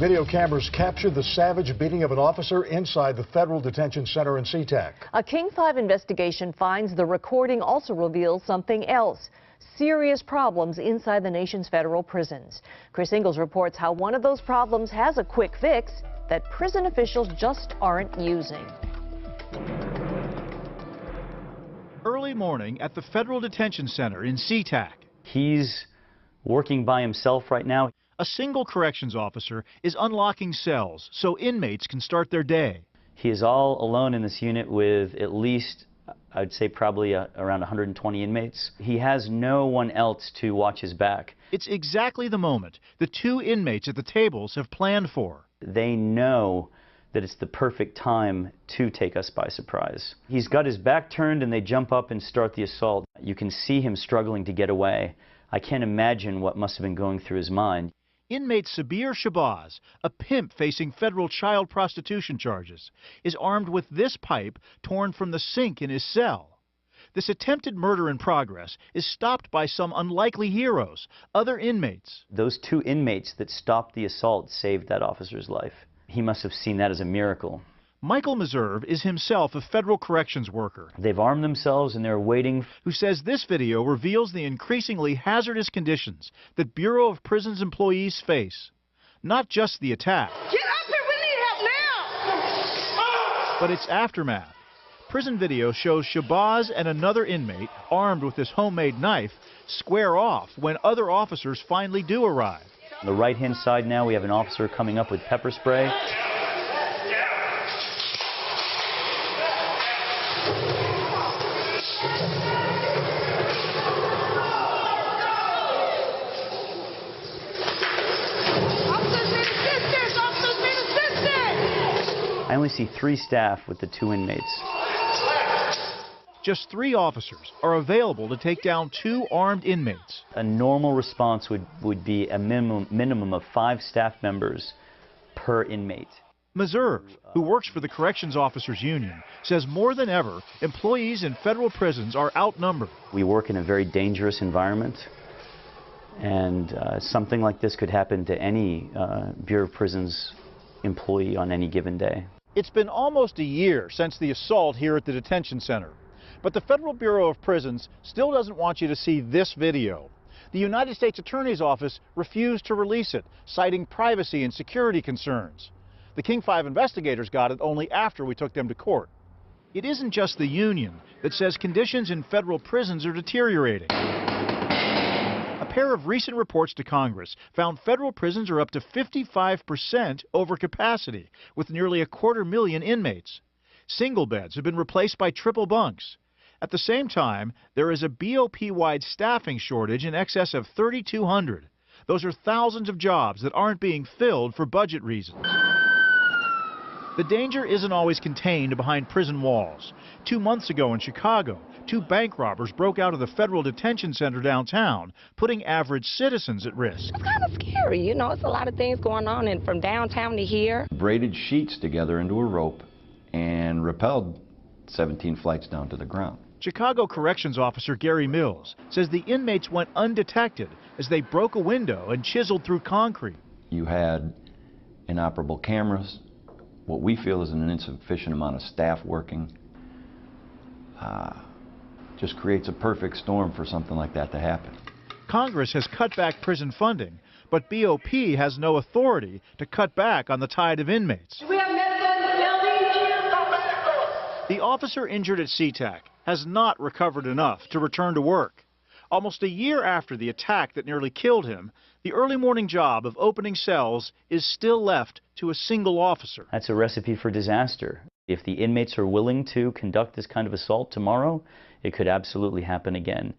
Video cameras captured the savage beating of an officer inside the federal detention center in SeaTac. A King 5 investigation finds the recording also reveals something else. Serious problems inside the nation's federal prisons. Chris Ingalls reports how one of those problems has a quick fix that prison officials just aren't using. Early morning at the federal detention center in SeaTac. He's working by himself right now. A single corrections officer is unlocking cells so inmates can start their day. He is all alone in this unit with at least, I'd say probably around 120 inmates. He has no one else to watch his back. It's exactly the moment the two inmates at the tables have planned for. They know that it's the perfect time to take us by surprise. He's got his back turned and they jump up and start the assault. You can see him struggling to get away. I can't imagine what must have been going through his mind. Inmate Sabir Shabazz, a pimp facing federal child prostitution charges, is armed with this pipe torn from the sink in his cell. This attempted murder in progress is stopped by some unlikely heroes, other inmates. Those two inmates that stopped the assault saved that officer's life. He must have seen that as a miracle. Michael Meserve is himself a federal corrections worker. They've armed themselves and they're waiting. Who says this video reveals the increasingly hazardous conditions that Bureau of Prisons employees face. Not just the attack. Get up here, we need help now! But its aftermath. Prison video shows Shabazz and another inmate, armed with this homemade knife, square off when other officers finally do arrive. On the right-hand side now we have an officer coming up with pepper spray. I only see 3 staff with the 2 inmates. Just 3 officers are available to take down 2 armed inmates. A normal response would be a minimum of 5 staff members per inmate. Meserve, who works for the Corrections Officers Union, says more than ever, employees in federal prisons are outnumbered. We work in a very dangerous environment, and something like this could happen to any Bureau of Prisons employee on any given day. It's been almost a year since the assault here at the detention center, but the Federal Bureau of Prisons still doesn't want you to see this video. The United States Attorney's Office refused to release it, citing privacy and security concerns. The King 5 investigators got it only after we took them to court. It isn't just the union that says conditions in federal prisons are deteriorating. A pair of recent reports to Congress found federal prisons are up to 55% over capacity, with nearly 250,000 inmates. Single beds have been replaced by triple bunks. At the same time, there is a BOP-wide staffing shortage in excess of 3,200. Those are thousands of jobs that aren't being filled for budget reasons. The danger isn't always contained behind prison walls. 2 months ago in Chicago, 2 bank robbers broke out of the federal detention center downtown, putting average citizens at risk. It's kind of scary, you know, it's a lot of things going on, and from downtown to here. Braided sheets together into a rope and rappelled 17 flights down to the ground. Chicago Corrections Officer Gary Mills says the inmates went undetected as they broke a window and chiseled through concrete. You had inoperable cameras, what we feel is an insufficient amount of staff working. Just creates a perfect storm for something like that to happen. Congress has cut back prison funding, but BOP has no authority to cut back on the tide of inmates. We have medical in the building. The officer injured at SeaTac has not recovered enough to return to work. Almost a year after the attack that nearly killed him, the early morning job of opening cells is still left to a single officer. That's a recipe for disaster. If the inmates are willing to conduct this kind of assault tomorrow, it could absolutely happen again.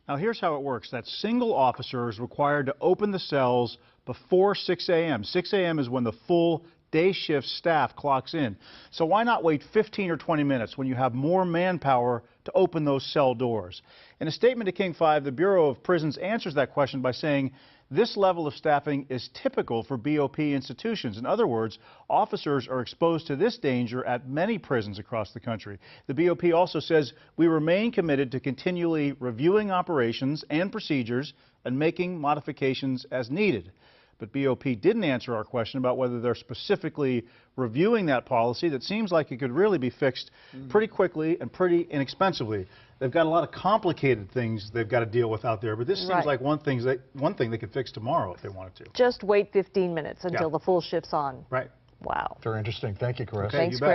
Now here's how it works. That single officer is required to open the cells before 6 a.m. 6 a.m. is when the full day shift staff clocks in. So why not wait 15 or 20 minutes when you have more manpower to open those cell doors? In a statement to King 5, the Bureau of Prisons answers that question by saying this level of staffing is typical for BOP institutions. In other words, officers are exposed to this danger at many prisons across the country. The BOP also says we remain committed to continually reviewing operations and procedures and making modifications as needed. but BOP didn't answer our question about whether they're specifically reviewing that policy that seems like it could really be fixed pretty quickly and pretty inexpensively. They've got a lot of complicated things they've got to deal with out there, but this seems like one thing they could fix tomorrow if they wanted to. Just wait 15 minutes until the full shift's on. Right. Wow. Very interesting. Thank you, Chris. Thanks, Chris.